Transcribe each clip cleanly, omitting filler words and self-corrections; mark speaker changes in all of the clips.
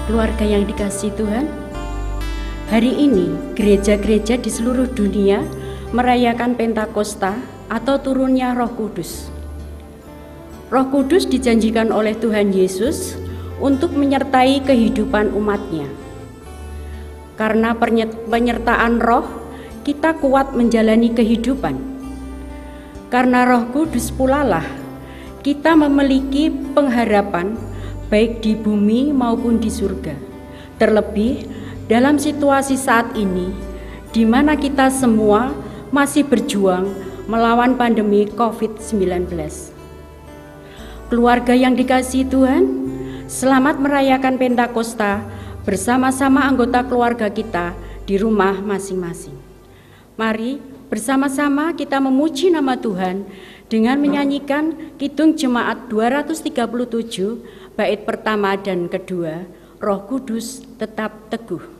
Speaker 1: Keluarga yang dikasihi Tuhan, hari ini gereja-gereja di seluruh dunia merayakan Pentakosta atau turunnya Roh Kudus. Roh Kudus dijanjikan oleh Tuhan Yesus untuk menyertai kehidupan umatnya. Karena penyertaan Roh, kita kuat menjalani kehidupan. Karena Roh Kudus pula lah kita memiliki pengharapan baik di bumi maupun di surga. Terlebih dalam situasi saat ini, di mana kita semua masih berjuang melawan pandemi COVID-19. Keluarga yang dikasihi Tuhan, selamat merayakan Pentakosta bersama-sama anggota keluarga kita di rumah masing-masing. Mari bersama-sama kita memuji nama Tuhan dengan menyanyikan Kidung Jemaat 237 bait pertama dan kedua, Roh Kudus tetap teguh.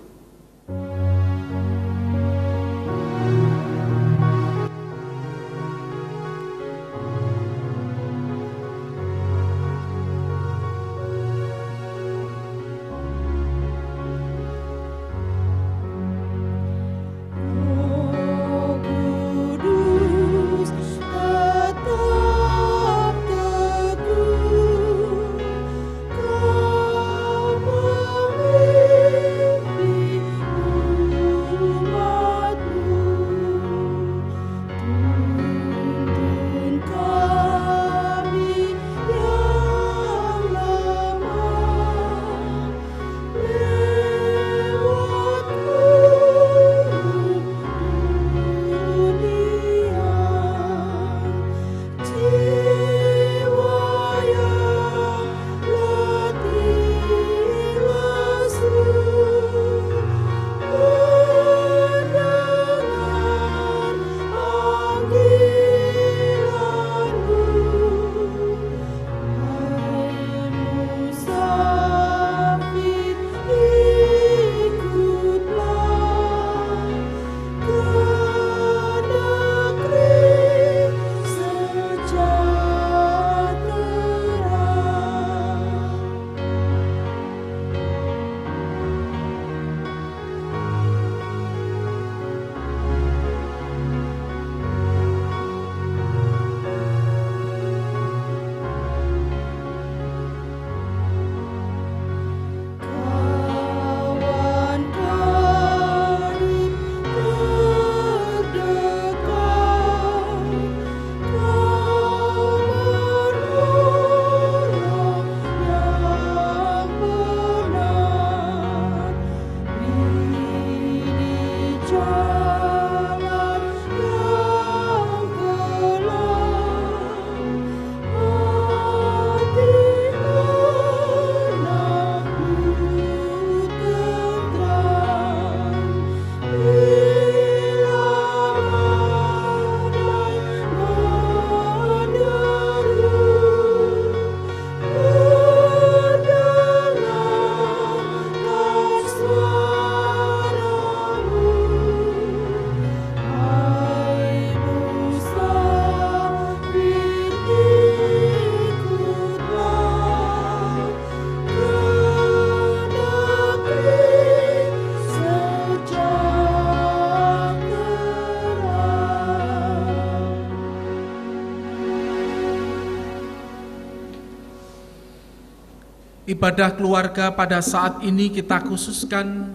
Speaker 2: Ibadah keluarga pada saat ini kita khususkan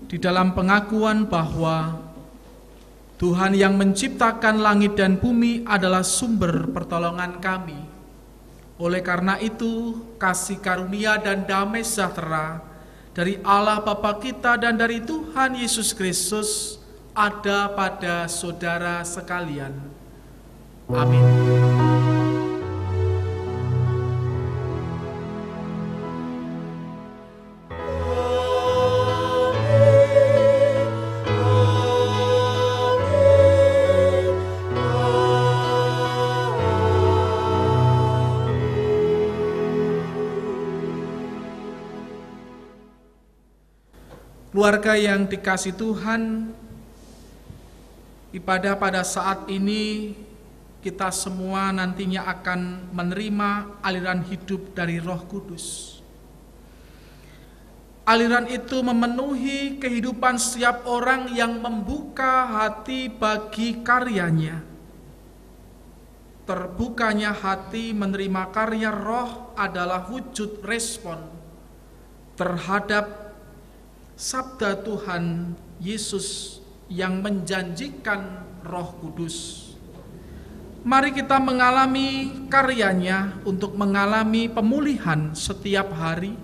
Speaker 2: di dalam pengakuan bahwa Tuhan yang menciptakan langit dan bumi adalah sumber pertolongan kami. Oleh karena itu, kasih karunia dan damai sejahtera dari Allah Bapa kita dan dari Tuhan Yesus Kristus ada pada saudara sekalian. Amin. Keluarga yang dikasihi Tuhan, ibadah pada saat ini kita semua nantinya akan menerima aliran hidup dari Roh Kudus. Aliran itu memenuhi kehidupan setiap orang yang membuka hati bagi karyanya. Terbukanya hati menerima karya Roh adalah wujud respon terhadap sabda Tuhan Yesus yang menjanjikan Roh Kudus. Mari kita mengalami karyanya untuk mengalami pemulihan setiap hari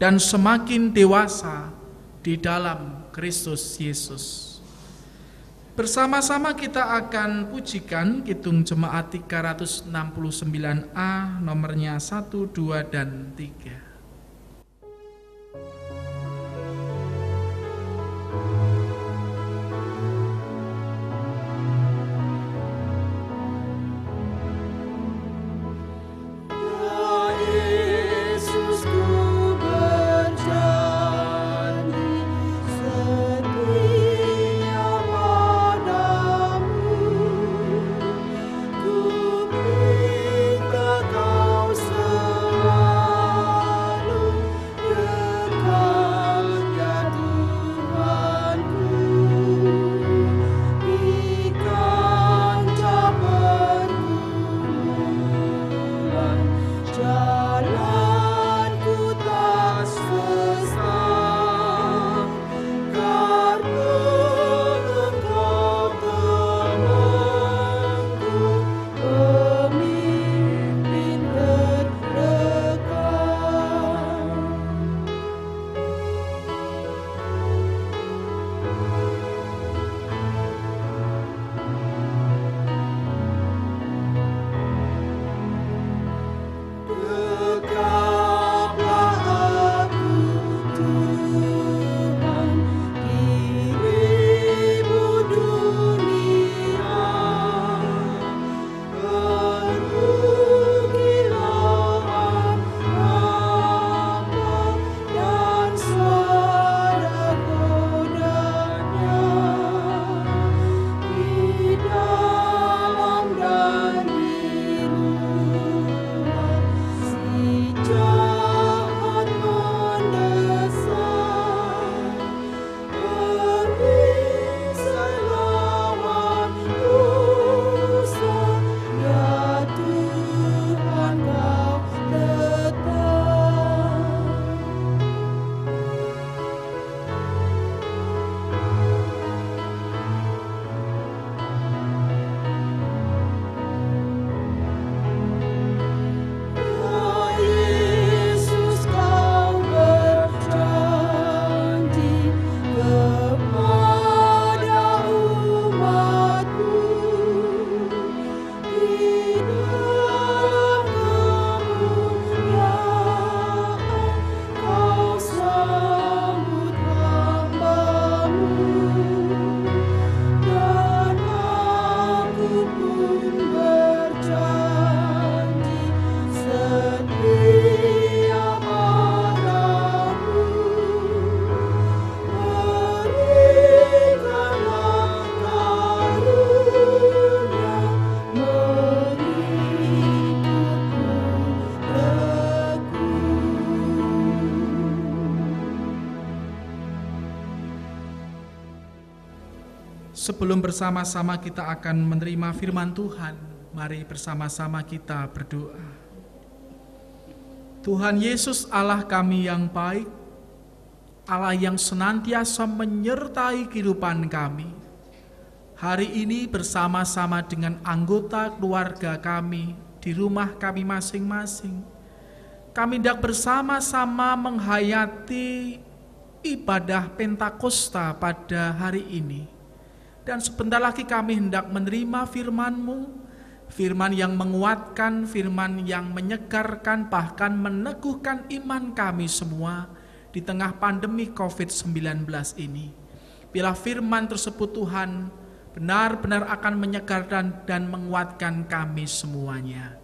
Speaker 2: dan semakin dewasa di dalam Kristus Yesus. Bersama-sama kita akan pujikan Kidung Jemaat 369A nomornya 1, 2, dan 3. Sebelum bersama-sama kita akan menerima firman Tuhan, mari bersama-sama kita berdoa. Tuhan Yesus, Allah kami yang baik, Allah yang senantiasa menyertai kehidupan kami. Hari ini bersama-sama dengan anggota keluarga kami di rumah kami masing-masing, kami hendak bersama-sama menghayati ibadah Pentakosta pada hari ini. Dan sebentar lagi kami hendak menerima firman-Mu, firman yang menguatkan, firman yang menyegarkan, bahkan meneguhkan iman kami semua di tengah pandemi COVID-19 ini. Bila firman tersebut Tuhan benar-benar akan menyegarkan dan menguatkan kami semuanya.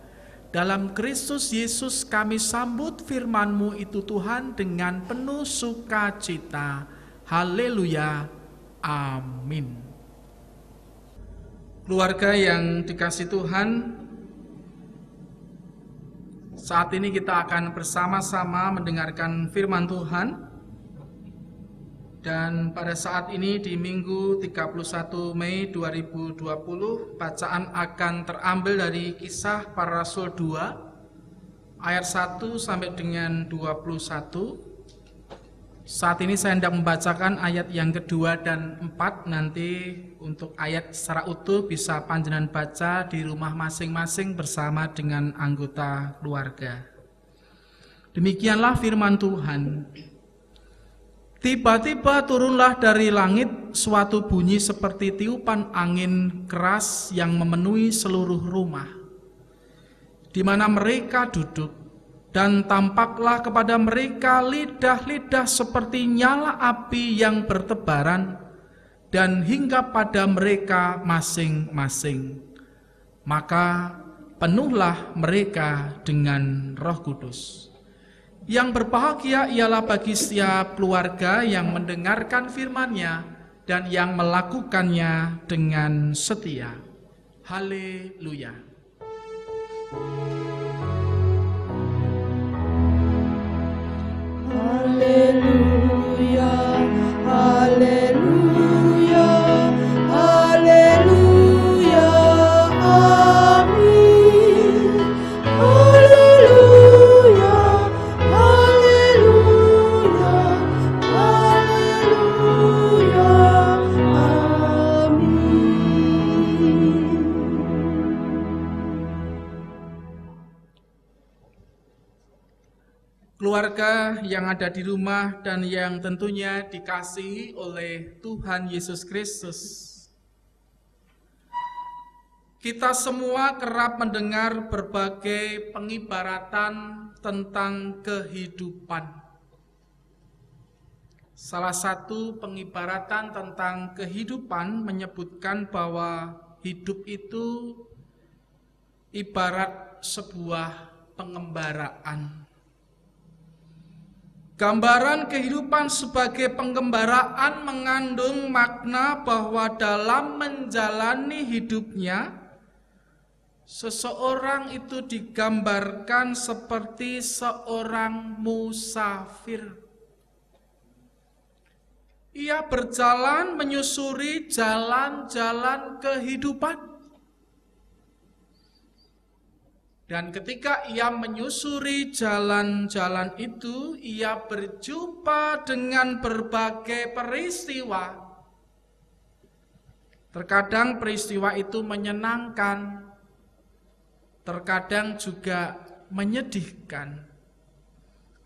Speaker 2: Dalam Kristus Yesus kami sambut firman-Mu itu Tuhan dengan penuh sukacita. Haleluya. Amin. Keluarga yang dikasihi Tuhan, saat ini kita akan bersama-sama mendengarkan firman Tuhan Dan pada saat ini di Minggu 31 Mei 2020, bacaan akan terambil dari Kisah Para Rasul 2 ayat 1 sampai dengan 21. Saat ini saya hendak membacakan ayat yang kedua dan 4. Nanti untuk ayat secara utuh bisa panjenengan baca di rumah masing-masing bersama dengan anggota keluarga. Demikianlah firman Tuhan. Tiba-tiba turunlah dari langit suatu bunyi seperti tiupan angin keras yang memenuhi seluruh rumah di mana mereka duduk, dan tampaklah kepada mereka lidah-lidah seperti nyala api yang bertebaran dan hingga pada mereka masing-masing. Maka penuhlah mereka dengan Roh Kudus. Yang berbahagia ialah bagi setiap keluarga yang mendengarkan firman-Nya dan yang melakukannya dengan setia. Haleluya.
Speaker 3: Haleluya, haleluya, haleluya, amin. Haleluya, haleluya, haleluya, amin.
Speaker 2: Keluarga yang ada di rumah dan yang tentunya dikasihi oleh Tuhan Yesus Kristus. Kita semua kerap mendengar berbagai pengibaratan tentang kehidupan. Salah satu pengibaratan tentang kehidupan menyebutkan bahwa hidup itu ibarat sebuah pengembaraan. Gambaran kehidupan sebagai pengembaraan mengandung makna bahwa dalam menjalani hidupnya, seseorang itu digambarkan seperti seorang musafir. Ia berjalan menyusuri jalan-jalan kehidupan. Dan ketika ia menyusuri jalan-jalan itu, ia berjumpa dengan berbagai peristiwa. Terkadang peristiwa itu menyenangkan, terkadang juga menyedihkan.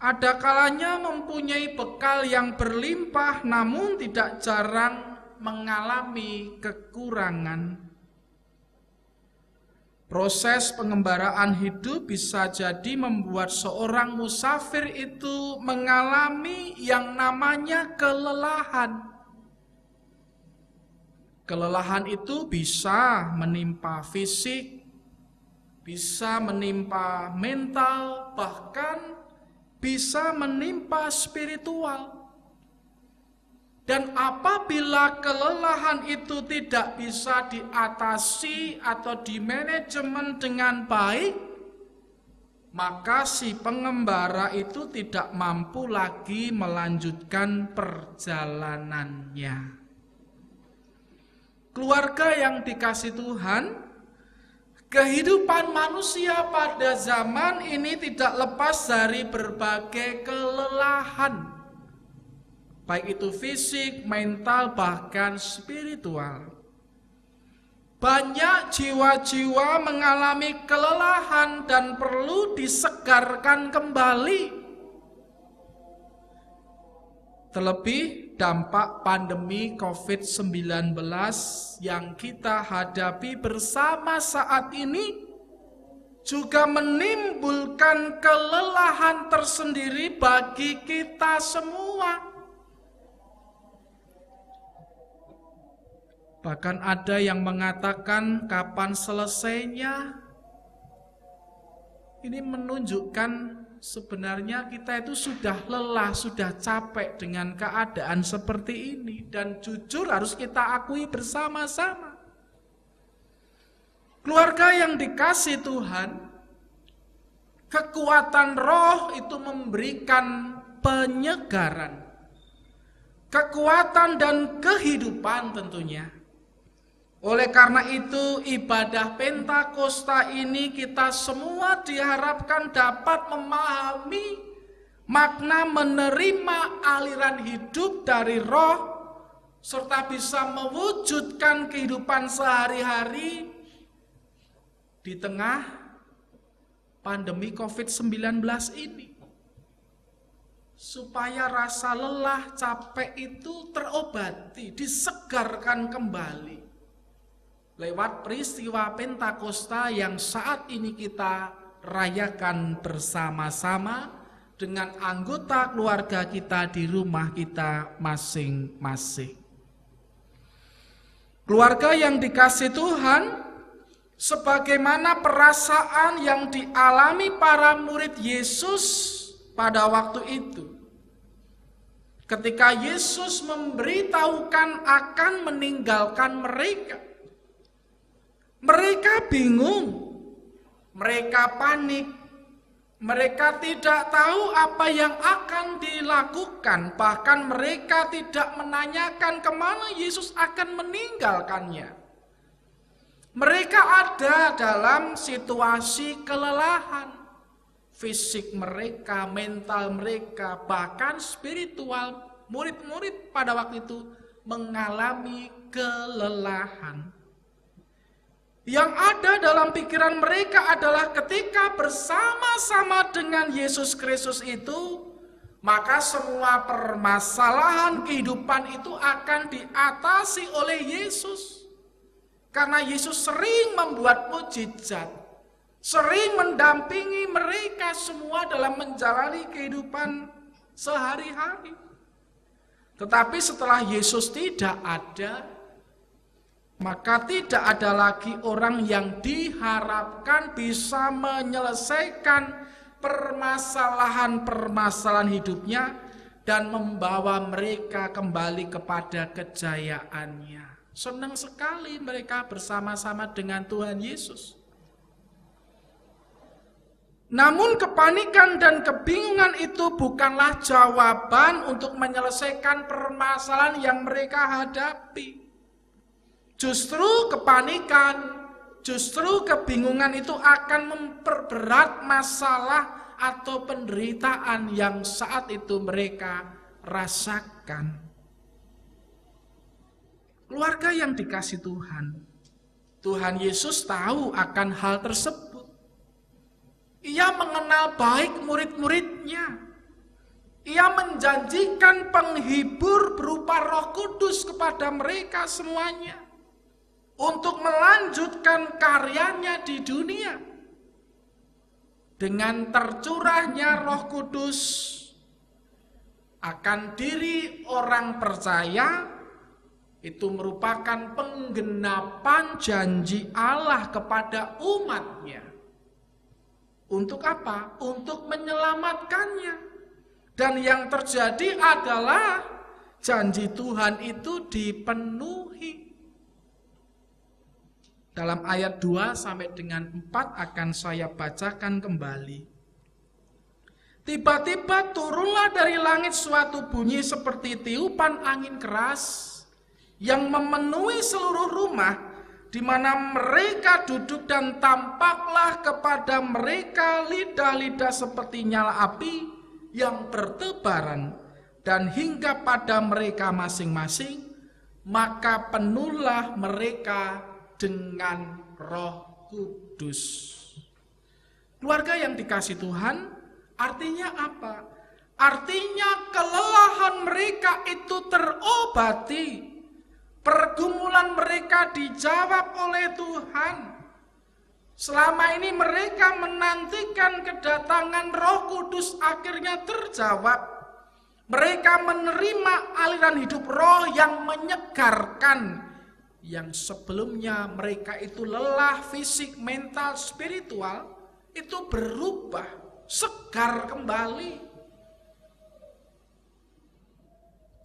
Speaker 2: Ada kalanya mempunyai bekal yang berlimpah, namun tidak jarang mengalami kekurangan. Proses pengembaraan hidup bisa jadi membuat seorang musafir itu mengalami yang namanya kelelahan. Kelelahan itu bisa menimpa fisik, bisa menimpa mental, bahkan bisa menimpa spiritual. Dan apabila kelelahan itu tidak bisa diatasi atau dimanajemen dengan baik, maka si pengembara itu tidak mampu lagi melanjutkan perjalanannya. Keluarga yang dikasihi Tuhan, kehidupan manusia pada zaman ini tidak lepas dari berbagai kelelahan. Baik itu fisik, mental, bahkan spiritual. Banyak jiwa-jiwa mengalami kelelahan dan perlu disegarkan kembali. Terlebih dampak pandemi COVID-19 yang kita hadapi bersama saat ini juga menimbulkan kelelahan tersendiri bagi kita semua. Bahkan ada yang mengatakan kapan selesainya. Ini menunjukkan sebenarnya kita itu sudah lelah, sudah capek dengan keadaan seperti ini. Dan jujur harus kita akui bersama-sama. Keluarga yang dikasihi Tuhan, kekuatan roh itu memberikan penyegaran. kekuatan dan kehidupan tentunya. Oleh karena itu, ibadah Pentakosta ini kita semua diharapkan dapat memahami makna menerima aliran hidup dari Roh, serta bisa mewujudkan kehidupan sehari-hari di tengah pandemi COVID-19 ini. Supaya rasa lelah, capek itu terobati, disegarkan kembali lewat peristiwa Pentakosta yang saat ini kita rayakan bersama-sama dengan anggota keluarga kita di rumah kita masing-masing. Keluarga yang dikasih Tuhan, sebagaimana perasaan yang dialami para murid Yesus pada waktu itu. Ketika Yesus memberitahukan akan meninggalkan mereka, mereka bingung, mereka panik, mereka tidak tahu apa yang akan dilakukan. Bahkan mereka tidak menanyakan kemana Yesus akan meninggalkannya. Mereka ada dalam situasi kelelahan. Fisik mereka, mental mereka, bahkan spiritual murid-murid pada waktu itu mengalami kelelahan. Yang ada dalam pikiran mereka adalah ketika bersama-sama dengan Yesus Kristus itu, maka semua permasalahan kehidupan itu akan diatasi oleh Yesus. Karena Yesus sering membuat mukjizat, sering mendampingi mereka semua dalam menjalani kehidupan sehari-hari. Tetapi setelah Yesus tidak ada, maka tidak ada lagi orang yang diharapkan bisa menyelesaikan permasalahan-permasalahan hidupnya dan membawa mereka kembali kepada kejayaannya. Senang sekali mereka bersama-sama dengan Tuhan Yesus. Namun kepanikan dan kebingungan itu bukanlah jawaban untuk menyelesaikan permasalahan yang mereka hadapi. Justru kepanikan, justru kebingungan itu akan memperberat masalah atau penderitaan yang saat itu mereka rasakan. Keluarga yang dikasih Tuhan, Tuhan Yesus tahu akan hal tersebut. Ia mengenal baik murid-muridnya. Ia menjanjikan penghibur berupa Roh Kudus kepada mereka semuanya untuk melanjutkan karyanya di dunia. Dengan tercurahnya Roh Kudus akan diri orang percaya, itu merupakan penggenapan janji Allah kepada umatnya. Untuk apa? Untuk menyelamatkannya. Dan yang terjadi adalah janji Tuhan itu dipenuhi. Dalam ayat 2 sampai dengan 4 akan saya bacakan kembali. Tiba-tiba turunlah dari langit suatu bunyi seperti tiupan angin keras yang memenuhi seluruh rumah di mana mereka duduk, dan tampaklah kepada mereka lidah-lidah seperti nyala api yang bertebaran dan hingga pada mereka masing-masing, maka penuhlah mereka dengan Roh Kudus. Keluarga yang dikasih Tuhan, artinya apa? Artinya kelelahan mereka itu terobati. Pergumulan mereka dijawab oleh Tuhan. Selama ini mereka menantikan kedatangan Roh Kudus, akhirnya terjawab. Mereka menerima aliran hidup roh yang menyegarkan. Yang sebelumnya mereka itu lelah fisik, mental, spiritual, itu berubah, segar kembali.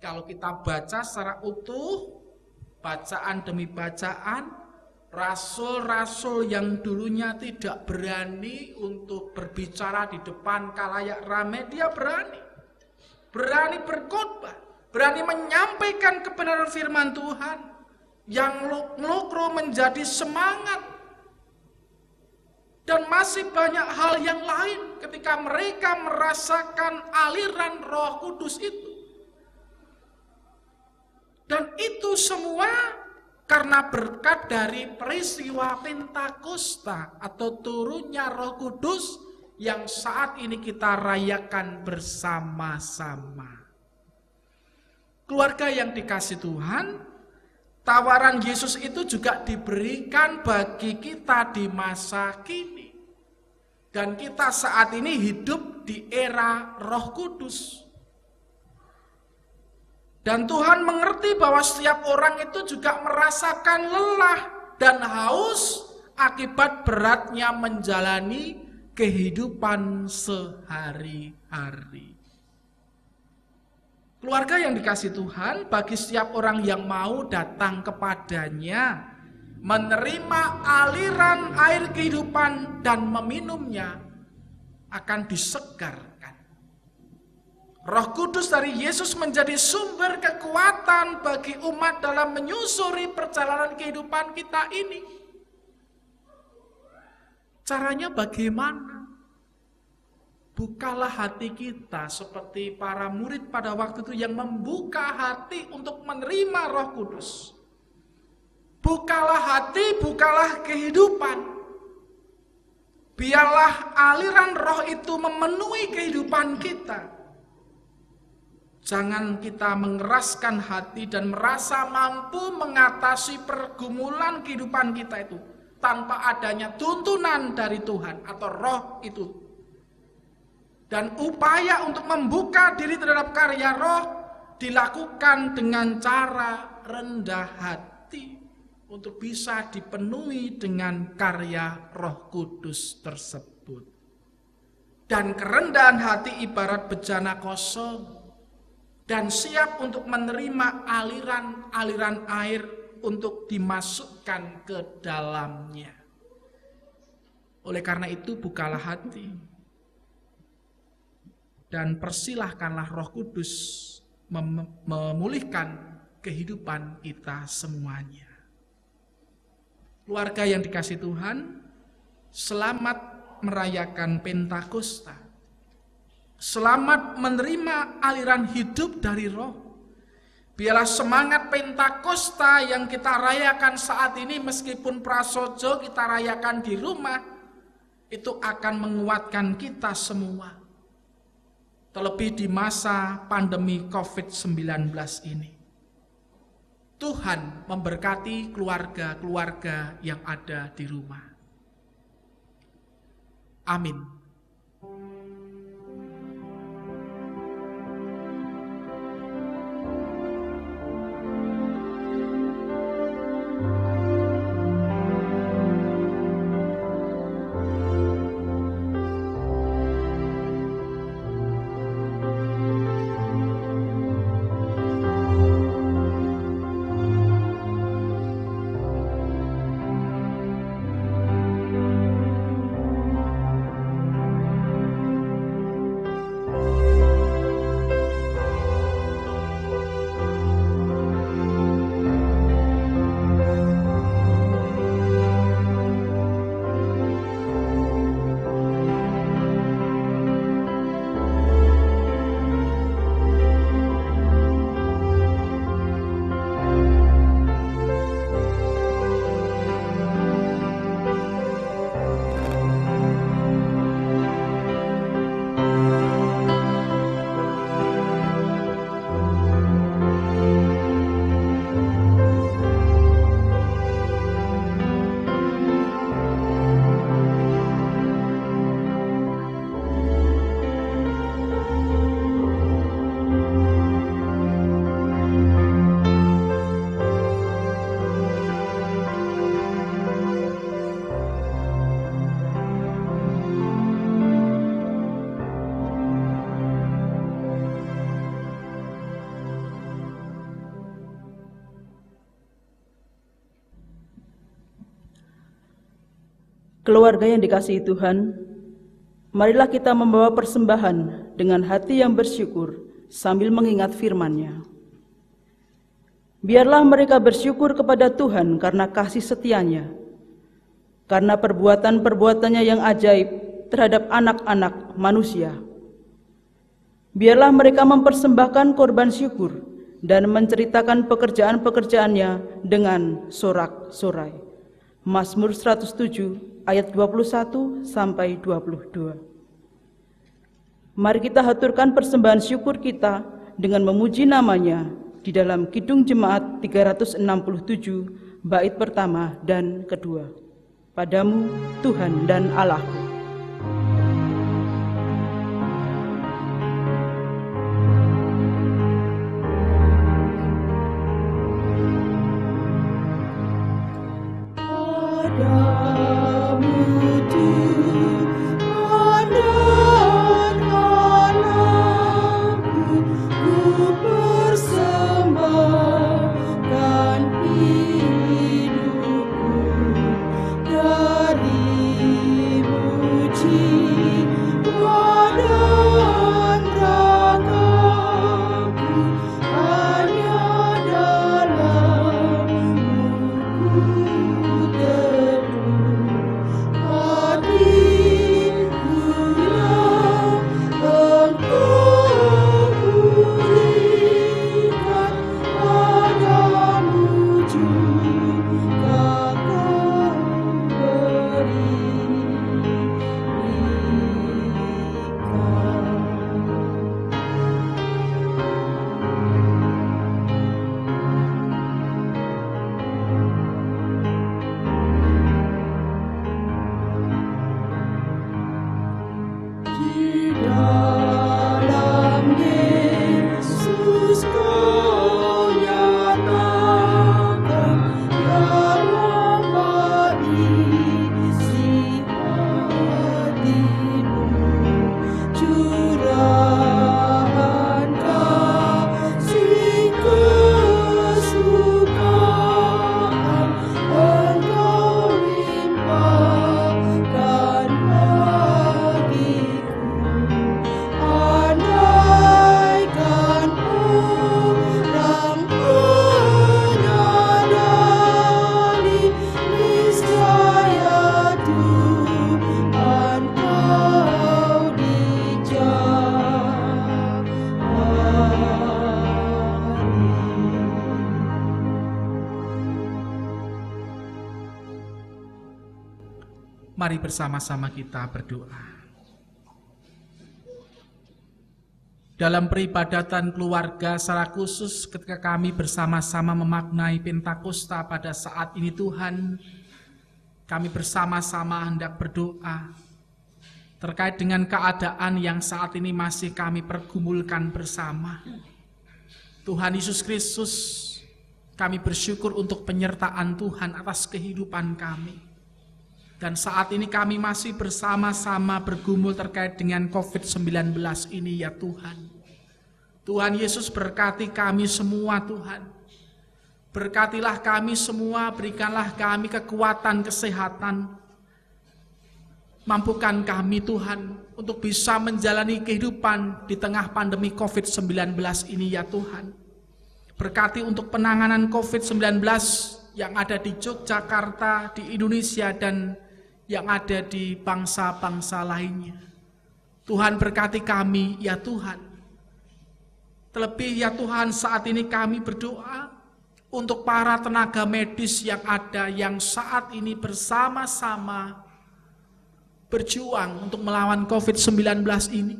Speaker 2: Kalau kita baca secara utuh, bacaan demi bacaan, rasul-rasul yang dulunya tidak berani untuk berbicara di depan khalayak ramai, dia berani berkhotbah, berani menyampaikan kebenaran firman Tuhan, yang ngelokro menjadi semangat. Dan masih banyak hal yang lain ketika mereka merasakan aliran Roh Kudus itu. Dan itu semua karena berkat dari peristiwa Pentakosta atau turunnya Roh Kudus yang saat ini kita rayakan bersama-sama. Keluarga yang dikasihi Tuhan, tawaran Yesus itu juga diberikan bagi kita di masa kini. Dan kita saat ini hidup di era Roh Kudus. Dan Tuhan mengerti bahwa setiap orang itu juga merasakan lelah dan haus akibat beratnya menjalani kehidupan sehari-hari. Keluarga yang dikasihi Tuhan, bagi setiap orang yang mau datang kepadanya, menerima aliran air kehidupan dan meminumnya, akan disegarkan. Roh Kudus dari Yesus menjadi sumber kekuatan bagi umat dalam menyusuri perjalanan kehidupan kita ini. Caranya bagaimana? Bukalah hati kita seperti para murid pada waktu itu yang membuka hati untuk menerima Roh Kudus. Bukalah hati, bukalah kehidupan. Biarlah aliran Roh itu memenuhi kehidupan kita. Jangan kita mengeraskan hati dan merasa mampu mengatasi pergumulan kehidupan kita itu tanpa adanya tuntunan dari Tuhan atau Roh itu. Dan upaya untuk membuka diri terhadap karya Roh dilakukan dengan cara rendah hati untuk bisa dipenuhi dengan karya Roh Kudus tersebut. Dan kerendahan hati ibarat bejana kosong dan siap untuk menerima aliran-aliran air untuk dimasukkan ke dalamnya. Oleh karena itu bukalah hati dan persilahkanlah Roh Kudus memulihkan kehidupan kita semuanya. Keluarga yang dikasihi Tuhan, selamat merayakan Pentakosta. Selamat menerima aliran hidup dari Roh. Biarlah semangat Pentakosta yang kita rayakan saat ini, meskipun prasojo kita rayakan di rumah, itu akan menguatkan kita semua. Terlebih di masa pandemi COVID-19 ini. Tuhan memberkati keluarga-keluarga yang ada di rumah. Amin.
Speaker 4: Keluarga yang dikasihi Tuhan, marilah kita membawa persembahan dengan hati yang bersyukur sambil mengingat firman-Nya. Biarlah mereka bersyukur kepada Tuhan karena kasih setia-Nya, karena perbuatan-perbuatannya yang ajaib terhadap anak-anak manusia. Biarlah mereka mempersembahkan korban syukur dan menceritakan pekerjaan-pekerjaannya dengan sorak-sorai. Mazmur 107 ayat 21 sampai 22. Mari kita haturkan persembahan syukur kita dengan memuji nama-Nya di dalam Kidung Jemaat 367 bait pertama dan kedua. Padamu Tuhan dan Allahku.
Speaker 2: Mari bersama-sama kita berdoa. Dalam peribadatan keluarga secara khusus ketika kami bersama-sama memaknai Pentakosta pada saat ini Tuhan, kami bersama-sama hendak berdoa terkait dengan keadaan yang saat ini masih kami pergumulkan bersama. Tuhan Yesus Kristus, kami bersyukur untuk penyertaan Tuhan atas kehidupan kami. Dan saat ini kami masih bersama-sama bergumul terkait dengan COVID-19 ini ya Tuhan. Tuhan Yesus berkati kami semua Tuhan. Berkatilah kami semua, berikanlah kami kekuatan kesehatan. Mampukan kami Tuhan untuk bisa menjalani kehidupan di tengah pandemi COVID-19 ini ya Tuhan. Berkati untuk penanganan COVID-19 yang ada di Yogyakarta, di Indonesia, dan yang ada di bangsa-bangsa lainnya. Tuhan berkati kami ya Tuhan. Terlebih ya Tuhan, saat ini kami berdoa untuk para tenaga medis yang ada, yang saat ini bersama-sama berjuang untuk melawan COVID-19 ini.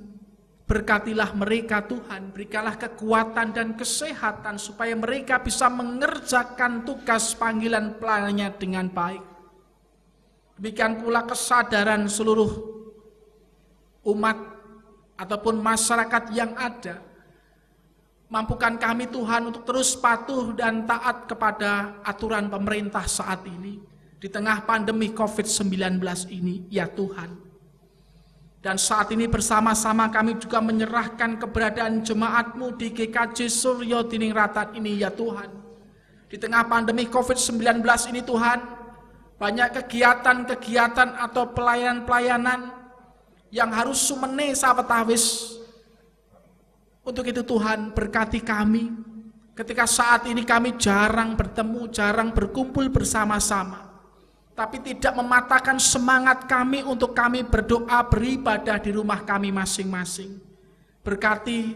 Speaker 2: Berkatilah mereka Tuhan, berikanlah kekuatan dan kesehatan supaya mereka bisa mengerjakan tugas panggilan pelayanannya dengan baik. Demikian pula kesadaran seluruh umat ataupun masyarakat yang ada. Mampukan kami Tuhan untuk terus patuh dan taat kepada aturan pemerintah saat ini. Di tengah pandemi COVID-19 ini, ya Tuhan. Dan saat ini bersama-sama kami juga menyerahkan keberadaan jemaat-Mu di GKJ Suryo Diningratan ini, ya Tuhan. Di tengah pandemi COVID-19 ini Tuhan, banyak kegiatan-kegiatan atau pelayanan-pelayanan yang harus sumene sawetawis. Untuk itu Tuhan berkati kami, Ketika saat ini kami jarang bertemu, jarang berkumpul bersama-sama, tapi tidak mematahkan semangat kami untuk kami berdoa, beribadah di rumah kami masing-masing. Berkati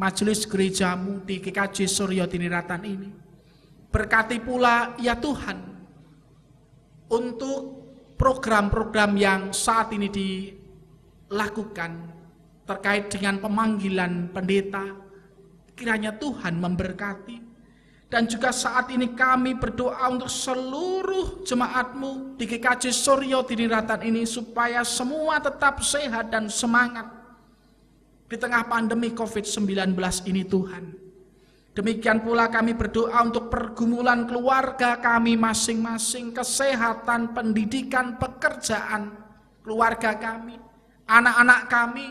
Speaker 2: majelis gerejamu di GKJ Suryo Diniratan ini. Berkati pula ya Tuhan untuk program-program yang saat ini dilakukan terkait dengan pemanggilan pendeta. Kiranya Tuhan memberkati. Dan juga saat ini kami berdoa untuk seluruh jemaatmu di GKJ Suryo Diniratan ini supaya semua tetap sehat dan semangat di tengah pandemi COVID-19 ini Tuhan. Demikian pula kami berdoa untuk pergumulan keluarga kami masing-masing, kesehatan, pendidikan, pekerjaan keluarga kami, anak-anak kami,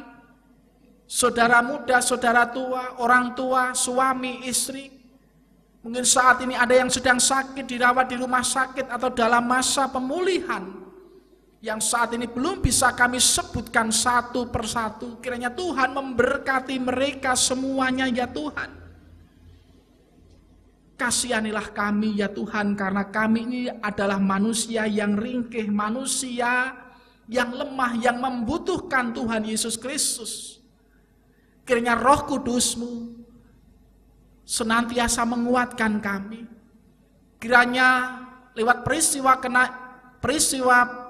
Speaker 2: saudara muda, saudara tua, orang tua, suami, istri. Mungkin saat ini ada yang sedang sakit, dirawat di rumah sakit atau dalam masa pemulihan, yang saat ini belum bisa kami sebutkan satu persatu. Kiranya Tuhan memberkati mereka semuanya ya Tuhan. Kasihanilah kami ya Tuhan, karena kami ini adalah manusia yang ringkih, manusia yang lemah, yang membutuhkan Tuhan Yesus Kristus. Kiranya Roh Kudus-Mu senantiasa menguatkan kami. Kiranya lewat peristiwa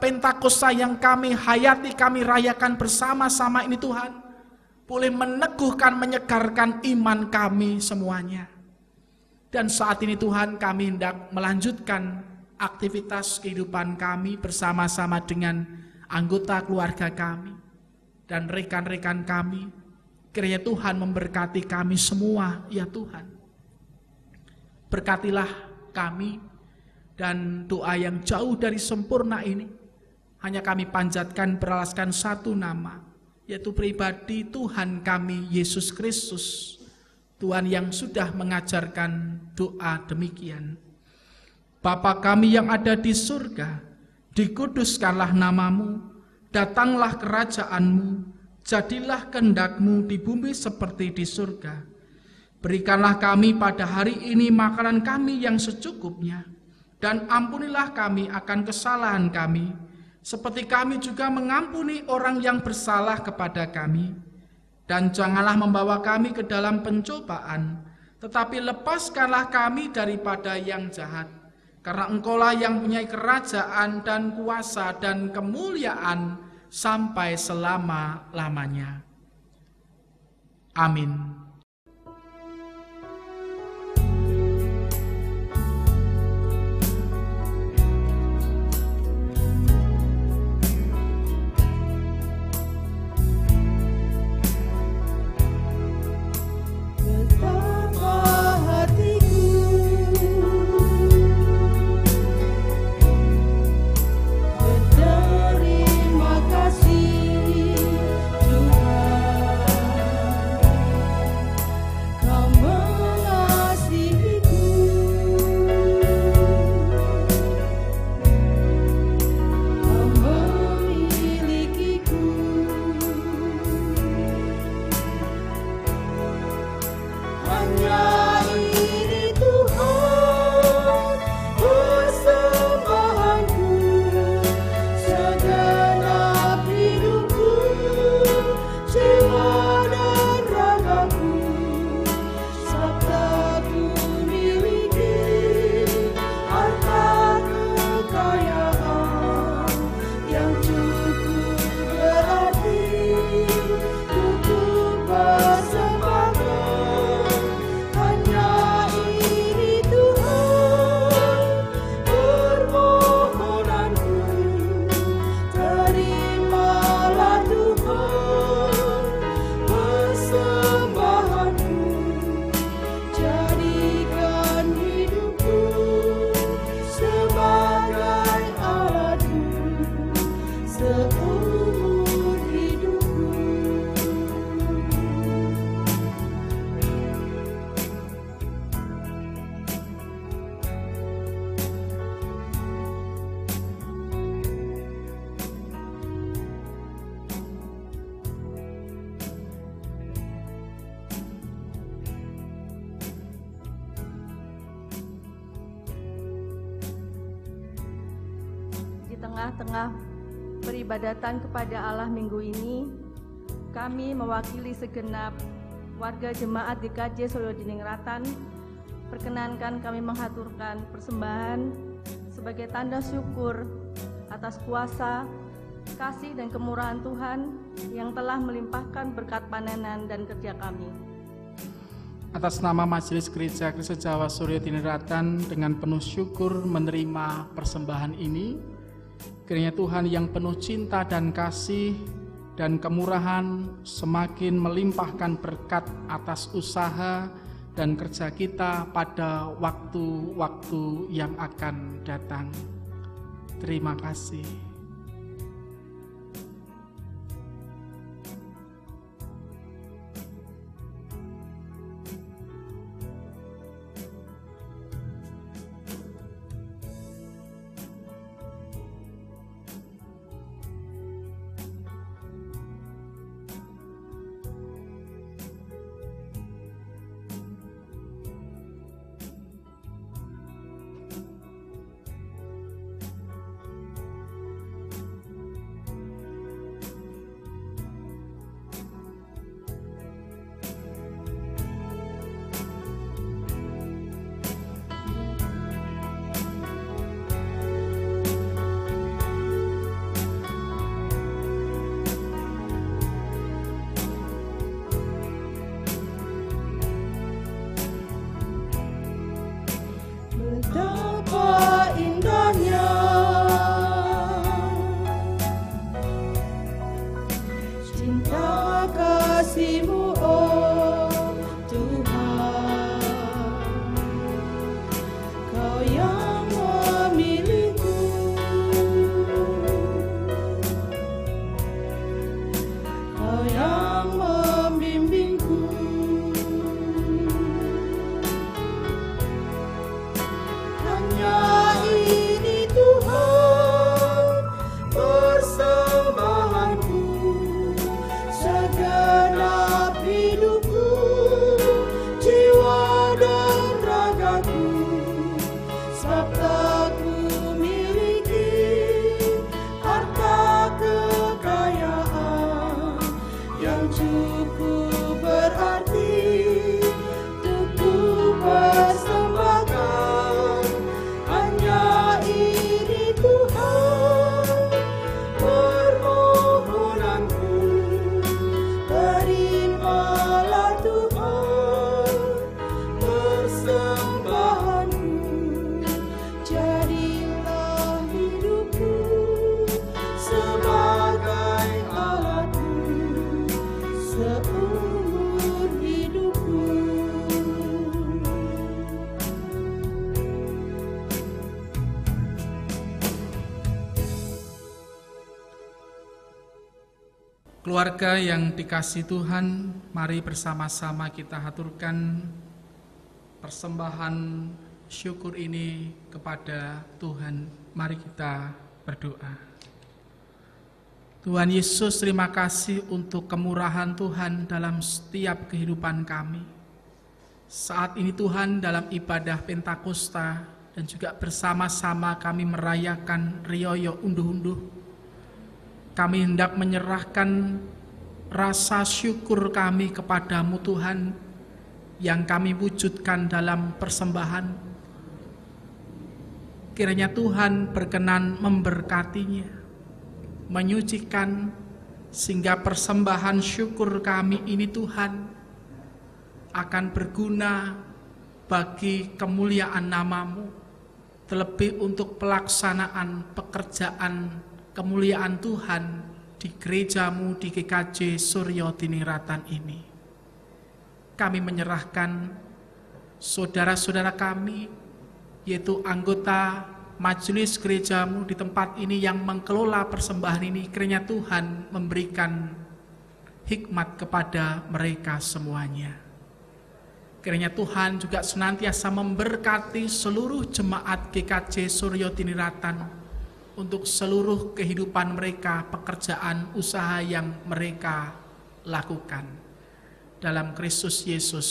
Speaker 2: Pentakosta yang kami hayati, kami rayakan bersama-sama ini Tuhan, boleh meneguhkan, menyegarkan iman kami semuanya. Dan saat ini Tuhan, kami hendak melanjutkan aktivitas kehidupan kami bersama-sama dengan anggota keluarga kami dan rekan-rekan kami. Kiranya Tuhan memberkati kami semua ya Tuhan. Berkatilah kami, dan doa yang jauh dari sempurna ini hanya kami panjatkan beralaskan satu nama, yaitu pribadi Tuhan kami Yesus Kristus. Tuhan yang sudah mengajarkan doa demikian. Bapa kami yang ada di surga, dikuduskanlah namamu, datanglah kerajaanmu, jadilah kehendak-Mu di bumi seperti di surga. Berikanlah kami pada hari ini makanan kami yang secukupnya, dan ampunilah kami akan kesalahan kami, seperti kami juga mengampuni orang yang bersalah kepada kami. Dan janganlah membawa kami ke dalam pencobaan, tetapi lepaskanlah kami daripada yang jahat. Karena Engkaulah yang punya kerajaan dan kuasa dan kemuliaan sampai selama-lamanya. Amin.
Speaker 3: Terima kasih Tuhan.
Speaker 5: tengah-tengah peribadatan kepada Allah minggu ini, kami mewakili segenap warga jemaat GKJ Suryo Diningrat, perkenankan kami menghaturkan persembahan sebagai tanda syukur atas kuasa, kasih dan kemurahan Tuhan yang telah melimpahkan berkat panenan dan kerja kami.
Speaker 6: Atas nama Majelis Gereja Kristus Jawa Suryo Diningrat dengan penuh syukur menerima persembahan ini, kiranya Tuhan yang penuh cinta dan kasih dan kemurahan semakin melimpahkan berkat atas usaha dan kerja kita pada waktu-waktu yang akan datang. Terima kasih.
Speaker 3: Betapa indahnya cinta kasih-Mu, oh Tuhan. Kau yang memilihku, Kau yang membimbingku. Hanya ini Tuhan persembahanku, segenap hidupku, jiwa dan ragaku, sebab tak ku miliki harta kekayaan yang cukup berarti untuk ku persembahkan. Hanya ini Tuhan permohonanku, terimalah Tuhan persembahanku, jadilah hidupku sebagai alatmu seumur hidupku.
Speaker 2: Keluarga yang dikasihi Tuhan, mari bersama-sama kita haturkan persembahan syukur ini kepada Tuhan. Mari kita berdoa. Tuhan Yesus, terima kasih untuk kemurahan Tuhan dalam setiap kehidupan kami. Saat ini Tuhan, dalam ibadah Pentakosta dan juga bersama-sama kami merayakan Rioyo Unduh-Unduh, kami hendak menyerahkan rasa syukur kami kepadamu Tuhan, yang kami wujudkan dalam persembahan. Kiranya Tuhan berkenan memberkatinya, menyucikan, sehingga persembahan syukur kami ini Tuhan akan berguna bagi kemuliaan nama-Mu, terlebih untuk pelaksanaan pekerjaan kemuliaan Tuhan di gereja-Mu di GKJ Suryo Diningrat ini. Kami menyerahkan saudara-saudara kami, yaitu anggota majelis gereja-Mu di tempat ini yang mengelola persembahan ini. Kiranya Tuhan memberikan hikmat kepada mereka semuanya. Kiranya Tuhan juga senantiasa memberkati seluruh jemaat GKJ Suryo Diningrat untuk seluruh kehidupan mereka, pekerjaan, usaha yang mereka lakukan. Dalam Kristus Yesus,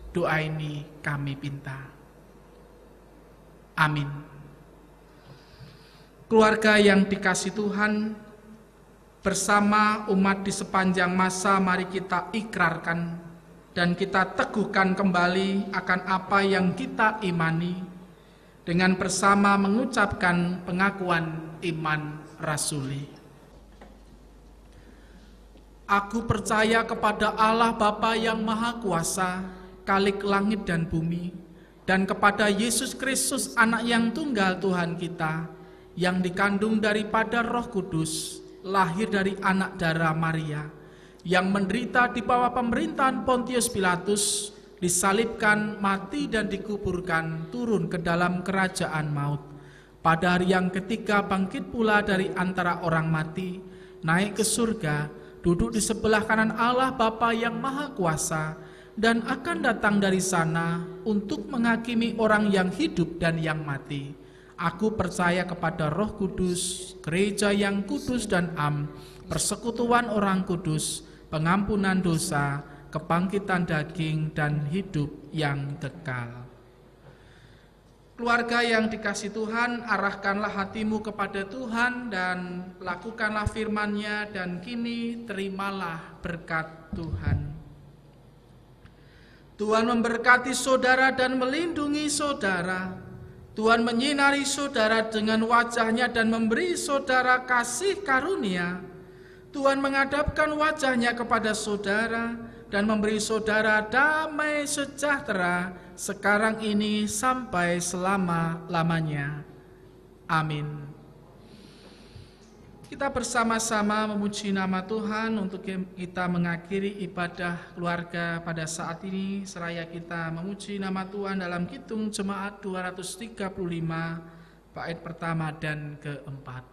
Speaker 2: doa ini kami pinta. Amin. Keluarga yang dikasih Tuhan, bersama umat di sepanjang masa mari kita ikrarkan dan kita teguhkan kembali akan apa yang kita imani dengan bersama mengucapkan pengakuan iman rasuli. Aku percaya kepada Allah Bapa yang Maha Kuasa, Khalik langit dan bumi, dan kepada Yesus Kristus anak yang tunggal Tuhan kita, yang dikandung daripada Roh Kudus, lahir dari anak darah Maria, yang menderita di bawah pemerintahan Pontius Pilatus, disalibkan, mati dan dikuburkan, turun ke dalam kerajaan maut. Pada hari yang ketiga bangkit pula dari antara orang mati, naik ke surga, duduk di sebelah kanan Allah Bapa yang Maha Kuasa, dan akan datang dari sana untuk menghakimi orang yang hidup dan yang mati. Aku percaya kepada Roh Kudus, gereja yang kudus dan am, persekutuan orang kudus, pengampunan dosa, kebangkitan daging, dan hidup yang kekal. Keluarga yang dikasih Tuhan, arahkanlah hatimu kepada Tuhan dan lakukanlah firman-Nya, dan kini terimalah berkat Tuhan. Tuhan memberkati saudara dan melindungi saudara. Tuhan menyinari saudara dengan wajah-Nya dan memberi saudara kasih karunia. Tuhan menghadapkan wajah-Nya kepada saudara dan memberi saudara damai sejahtera sekarang ini sampai selama-lamanya. Amin. Kita bersama-sama memuji nama Tuhan untuk kita mengakhiri ibadah keluarga pada saat ini, seraya kita memuji nama Tuhan dalam Kidung Jemaat 235 bait pertama dan keempat.